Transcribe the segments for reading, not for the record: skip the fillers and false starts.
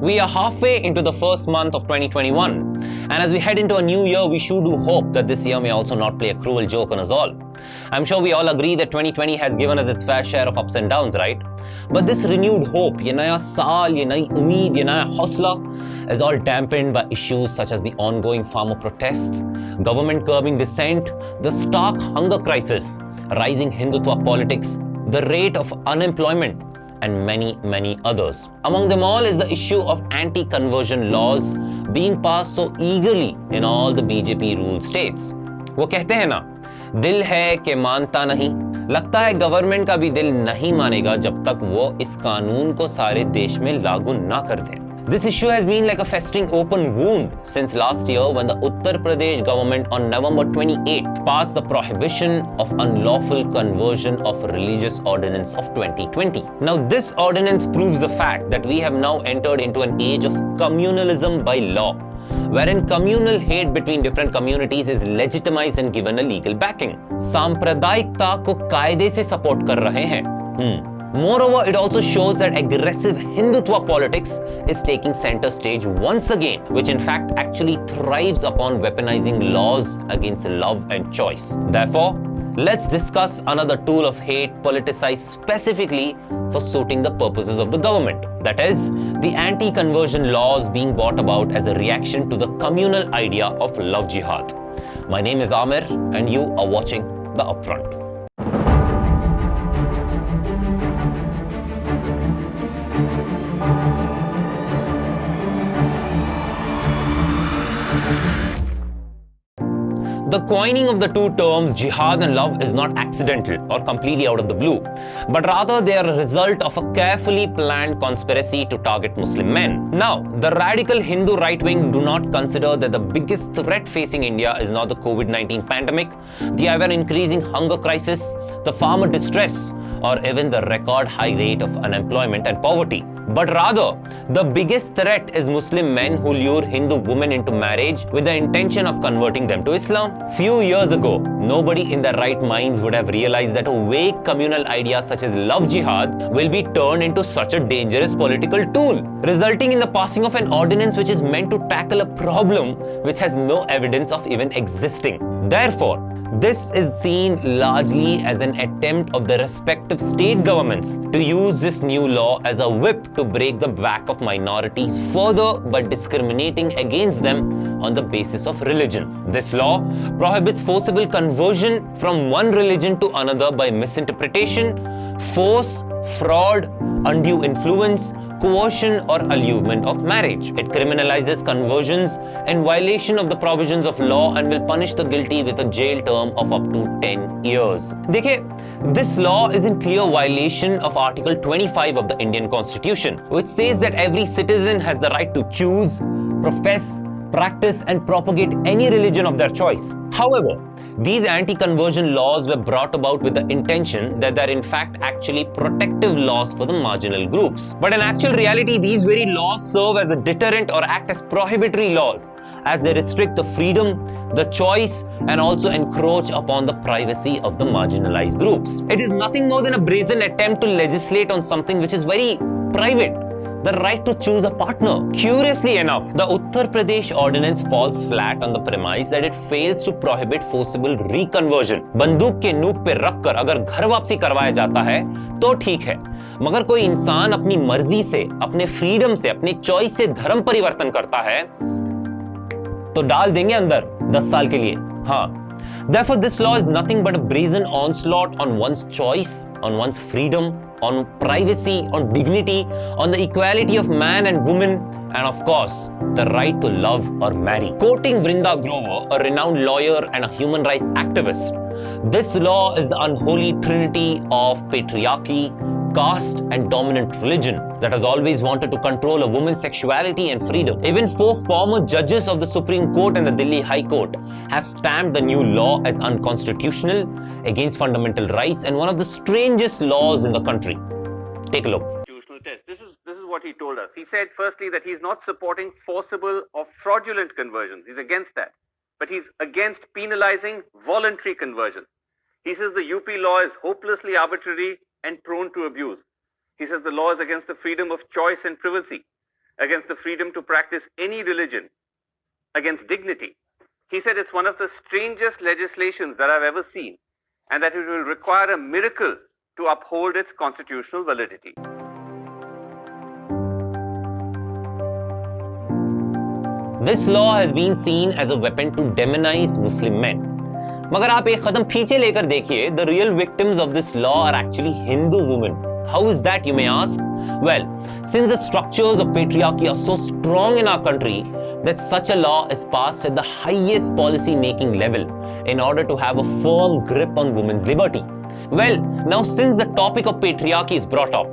We are halfway into the first month of 2021, and as we head into a new year, we sure do hope that this year may also not play a cruel joke on us all. I'm sure we all agree that 2020 has given us its fair share of ups and downs, right? But this renewed hope, ye naya saal, ye nayi umeed, ye naya hausla, is all dampened by issues such as the ongoing farmer protests, government curbing dissent, the stark hunger crisis, rising Hindutva politics, the rate of unemployment, and many, many others. Among them all is the issue of anti-conversion laws being passed so eagerly in all the BJP-ruled states. वो कहते हैं ना, दिल है कि मानता नहीं, लगता है गवर्नमेंट का भी दिल नहीं मानेगा जब तक वो इस कानून को सारे देश में लागू ना कर दें. This issue has been like a festering open wound since last year when the Uttar Pradesh government on November 28th passed the Prohibition of Unlawful Conversion of Religious Ordinance of 2020. Now this ordinance proves the fact that we have now entered into an age of communalism by law, wherein communal hate between different communities is legitimized and given a legal backing. सांप्रदायिकता को कायदे से support कर रहे हैं. Moreover, it also shows that aggressive Hindutva politics is taking center stage once again, which in fact actually thrives upon weaponizing laws against love and choice. Therefore, let's discuss another tool of hate politicized specifically for suiting the purposes of the government. That is, the anti-conversion laws being brought about as a reaction to the communal idea of love jihad. My name is Amir and you are watching The Upfront. The coining of the two terms jihad and love is not accidental or completely out of the blue, but rather they are a result of a carefully planned conspiracy to target Muslim men. Now, the radical Hindu right wing do not consider that the biggest threat facing India is not the COVID-19 pandemic, the ever-increasing hunger crisis, the farmer distress, or even the record high rate of unemployment and poverty. But rather, the biggest threat is Muslim men who lure Hindu women into marriage with the intention of converting them to Islam. Few years ago, nobody in their right minds would have realized that a vague communal idea such as love jihad will be turned into such a dangerous political tool, resulting in the passing of an ordinance which is meant to tackle a problem which has no evidence of even existing. Therefore, this is seen largely as an attempt of the respective state governments to use this new law as a whip to break the back of minorities further by discriminating against them on the basis of religion. This law prohibits forcible conversion from one religion to another by misinterpretation, force, fraud, undue influence, coercion or allurement of marriage. It criminalizes conversions in violation of the provisions of law and will punish the guilty with a jail term of up to 10 years. देखिए, this law is in clear violation of Article 25 of the Indian Constitution, which says that every citizen has the right to choose, profess, practice and propagate any religion of their choice. However, these anti-conversion laws were brought about with the intention that they are in fact actually protective laws for the marginal groups. But in actual reality, these very laws serve as a deterrent or act as prohibitory laws, as they restrict the freedom, the choice, and also encroach upon the privacy of the marginalized groups. It is nothing more than a brazen attempt to legislate on something which is very private, the right to choose a partner. Curiously enough, the Uttar Pradesh ordinance falls flat on the premise that it fails to prohibit forcible reconversion. बंदूक के nook पे रखकर अगर घर वापसी करवाया जाता है तो ठीक है, मगर कोई इंसान अपनी मर्जी से, अपने फ्रीडम से, अपने चॉइस से धर्म परिवर्तन करता है तो डाल देंगे अंदर 10 साल के लिए. हाँ. Therefore, this law is nothing but a brazen onslaught on one's choice, on one's freedom, on privacy, on dignity, on the equality of man and woman, and of course, the right to love or marry. Quoting Vrinda Grover, a renowned lawyer and a human rights activist, this law is the unholy trinity of patriarchy, caste and dominant religion that has always wanted to control a woman's sexuality and freedom. Even 4 former judges of the Supreme Court and the Delhi High Court have stamped the new law as unconstitutional, against fundamental rights, and one of the strangest laws in the country. Take a look. Test. This is what he told us. He said firstly that he's not supporting forcible or fraudulent conversions. He's against that. But he's against penalizing voluntary conversions. He says the UP law is hopelessly arbitrary and prone to abuse. He says the law is against the freedom of choice and privacy. against the freedom to practice any religion, against dignity. He said it's one of the strangest legislations that I've ever seen, and that it will require a miracle to uphold its constitutional validity. This law has been seen as a weapon to demonize Muslim men. मगर आप एक कदम पीछे लेकर देखिए, the real victims of this law are actually Hindu women. How is that, you may ask? Well, since the structures of patriarchy are so strong in our country that such a law is passed at the highest policy-making level in order to have a firm grip on women's liberty. Well, now since the topic of patriarchy is brought up,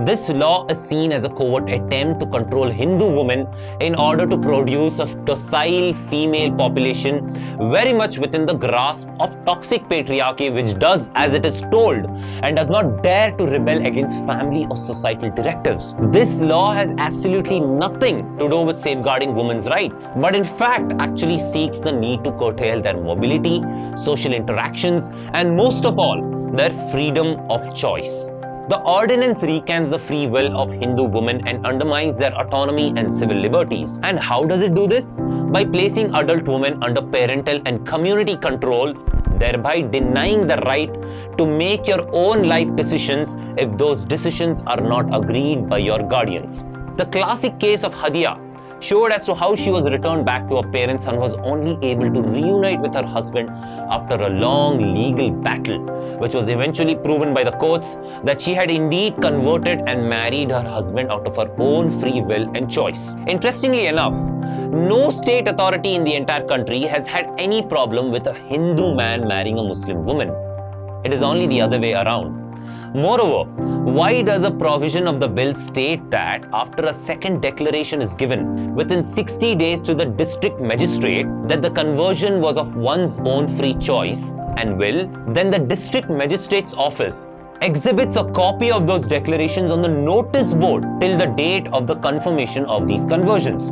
this law is seen as a covert attempt to control Hindu women in order to produce a docile female population very much within the grasp of toxic patriarchy, which does as it is told and does not dare to rebel against family or societal directives. This law has absolutely nothing to do with safeguarding women's rights, but in fact actually seeks the need to curtail their mobility, social interactions, and most of all, their freedom of choice. The ordinance recants the free will of Hindu women and undermines their autonomy and civil liberties. And how does it do this? By placing adult women under parental and community control, thereby denying the right to make your own life decisions if those decisions are not agreed by your guardians. The classic case of Hadia showed as to how she was returned back to her parents and was only able to reunite with her husband after a long legal battle, which was eventually proven by the courts that she had indeed converted and married her husband out of her own free will and choice. Interestingly enough, no state authority in the entire country has had any problem with a Hindu man marrying a Muslim woman. It is only the other way around. Moreover, why does a provision of the bill state that after a second declaration is given within 60 days to the district magistrate that the conversion was of one's own free choice and will, then the district magistrate's office exhibits a copy of those declarations on the notice board till the date of the confirmation of these conversions.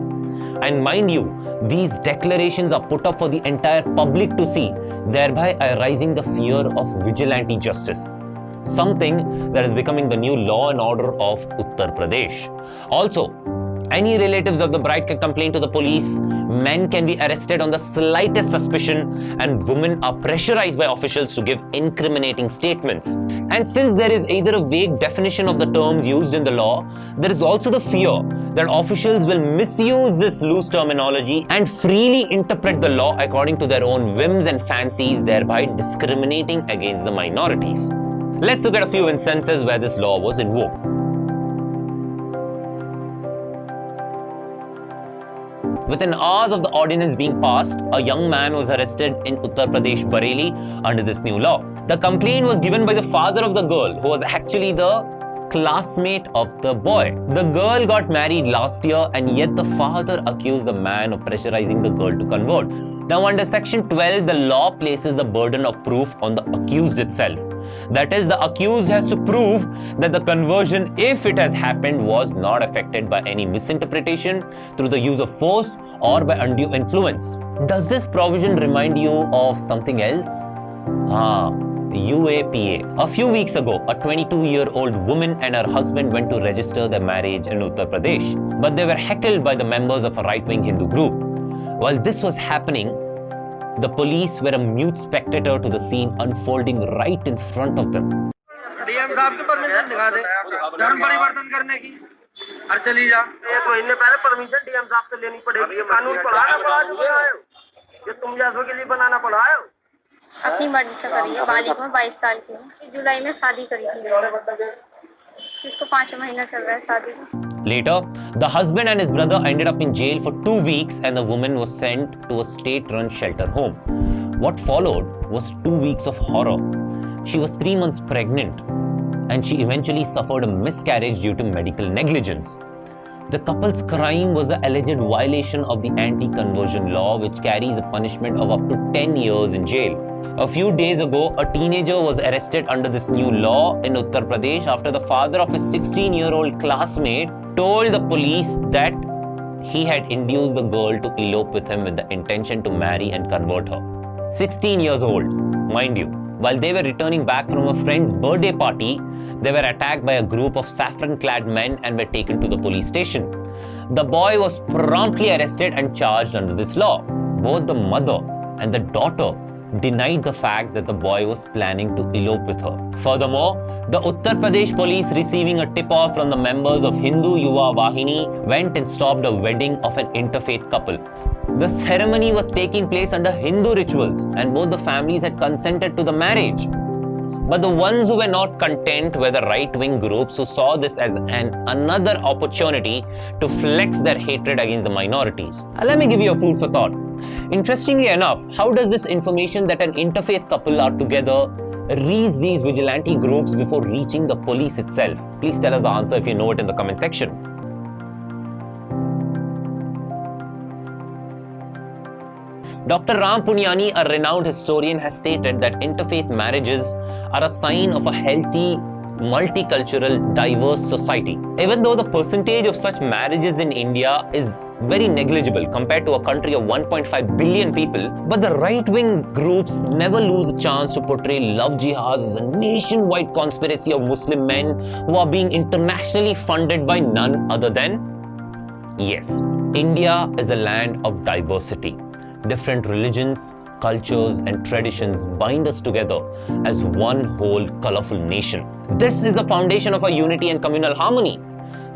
And mind you, these declarations are put up for the entire public to see, thereby arising the fear of vigilante justice. Something that is becoming the new law and order of Uttar Pradesh. Also, any relatives of the bride can complain to the police, men can be arrested on the slightest suspicion, and women are pressurized by officials to give incriminating statements. And since there is either a vague definition of the terms used in the law, there is also the fear that officials will misuse this loose terminology and freely interpret the law according to their own whims and fancies, thereby discriminating against the minorities. Let's look at a few instances where this law was invoked. Within hours of the ordinance being passed, a young man was arrested in Uttar Pradesh, Bareilly, under this new law. The complaint was given by the father of the girl, who was actually the classmate of the boy. The girl got married last year, and yet the father accused the man of pressurizing the girl to convert. Now, under Section 12, the law places the burden of proof on the accused itself. That is, the accused has to prove that the conversion, if it has happened, was not affected by any misinterpretation, through the use of force, or by undue influence. Does this provision remind you of something else? UAPA. A few weeks ago, a 22-year-old woman and her husband went to register their marriage in Uttar Pradesh, but they were heckled by the members of a right-wing Hindu group. While this was happening, the police were a mute spectator to the scene unfolding right in front of them. DM साहब की permission दिखा दे धर्म परिवर्तन करने की और चली जा। एक महीने पहले परमिशन डीएम साहब से लेनी पड़ेगी। ये कानून पढ़ाना पड़ा चुके हो, ये तुम जैसों के लिए बनाना पड़ा है। अपनी मर्जी से करी है। बालिग हूँ, 22 साल की हूँ। जुलाई में शादी करी थी। इसको 5 महीना चल रहा है शादी को। Later, the husband and his brother ended up in jail for 2 weeks, and the woman was sent to a state-run shelter home. What followed was 2 weeks of horror. She was 3 months pregnant, and she eventually suffered a miscarriage due to medical negligence. The couple's crime was the alleged violation of the anti-conversion law, which carries a punishment of up to 10 years in jail. A few days ago, a teenager was arrested under this new law in Uttar Pradesh after the father of his 16-year-old classmate told the police that he had induced the girl to elope with him with the intention to marry and convert her. 16 years old, mind you. While they were returning back from a friend's birthday party, they were attacked by a group of saffron-clad men and were taken to the police station. The boy was promptly arrested and charged under this law. Both the mother and the daughter denied the fact that the boy was planning to elope with her. Furthermore, the Uttar Pradesh police, receiving a tip-off from the members of Hindu Yuva Vahini, went and stopped a wedding of an interfaith couple. The ceremony was taking place under Hindu rituals and both the families had consented to the marriage. But the ones who were not content were the right-wing groups who saw this as another opportunity to flex their hatred against the minorities. Let me give you a food for thought. Interestingly enough, how does this information that an interfaith couple are together reach these vigilante groups before reaching the police itself? Please tell us the answer if you know it in the comment section. Dr. Ram Punyani, a renowned historian, has stated that interfaith marriages are a sign of a healthy, multicultural, diverse society. Even though the percentage of such marriages in India is very negligible compared to a country of 1.5 billion people, but the right-wing groups never lose a chance to portray love jihad as a nationwide conspiracy of Muslim men who are being internationally funded by none other than, yes, India is a land of diversity. Different religions, cultures and traditions bind us together as one whole colorful nation. This is the foundation of our unity and communal harmony.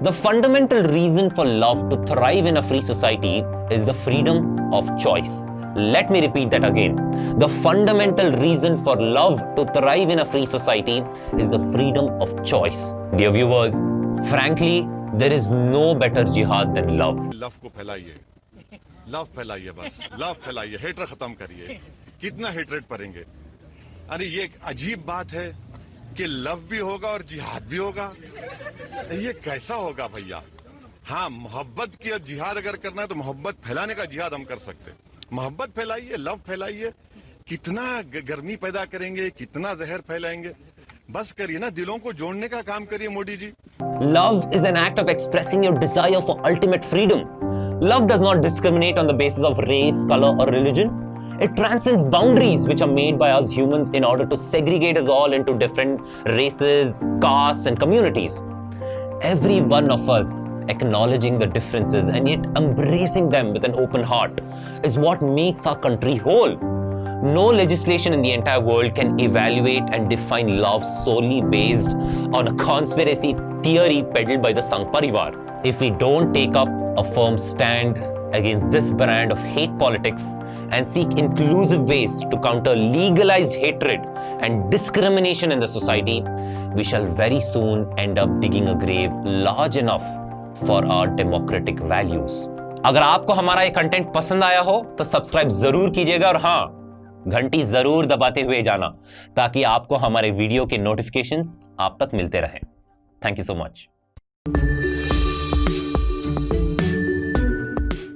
The fundamental reason for love to thrive in a free society is the freedom of choice. Let me repeat that again. The fundamental reason for love to thrive in a free society is the freedom of choice. Dear viewers, frankly, there is no better jihad than love. Love को फैलाइए, love फैलाइए, बस love फैलाइए, hater खत्म करिए. कितना hatred करेंगे? अरे ये एक अजीब बात है कि लव भी होगा और जिहाद भी होगा. ये कैसा होगा भैया? हाँ, मोहब्बत की जिहाद अगर करना है तो मोहब्बत फैलाने का जिहाद हम कर सकते. मोहब्बत फैलाइए, लव फैलाइए. कितना गर्मी पैदा करेंगे, कितना जहर फैलाएंगे. बस करिए ना, दिलों को जोड़ने का काम करिए Modi ji. Love is an act of expressing your desire for ultimate freedom. Love does not discriminate on the basis of race, color, or religion. It transcends boundaries which are made by us humans in order to segregate us all into different races, castes, and communities. Every one of us acknowledging the differences and yet embracing them with an open heart is what makes our country whole. No legislation in the entire world can evaluate and define love solely based on a conspiracy theory peddled by the Sangh Parivar. If we don't take up a firm stand against this brand of hate politics and seek inclusive ways to counter legalized hatred and discrimination in the society, we shall very soon end up digging a grave large enough for our democratic values. अगर आपको हमारा ये content पसंद आया हो तो subscribe जरूर कीजिएगा और हाँ, घंटी जरूर दबाते हुए जाना ताकि आपको हमारे वीडियो के नोटिफिकेशंस आप तक मिलते रहें. Thank you so much.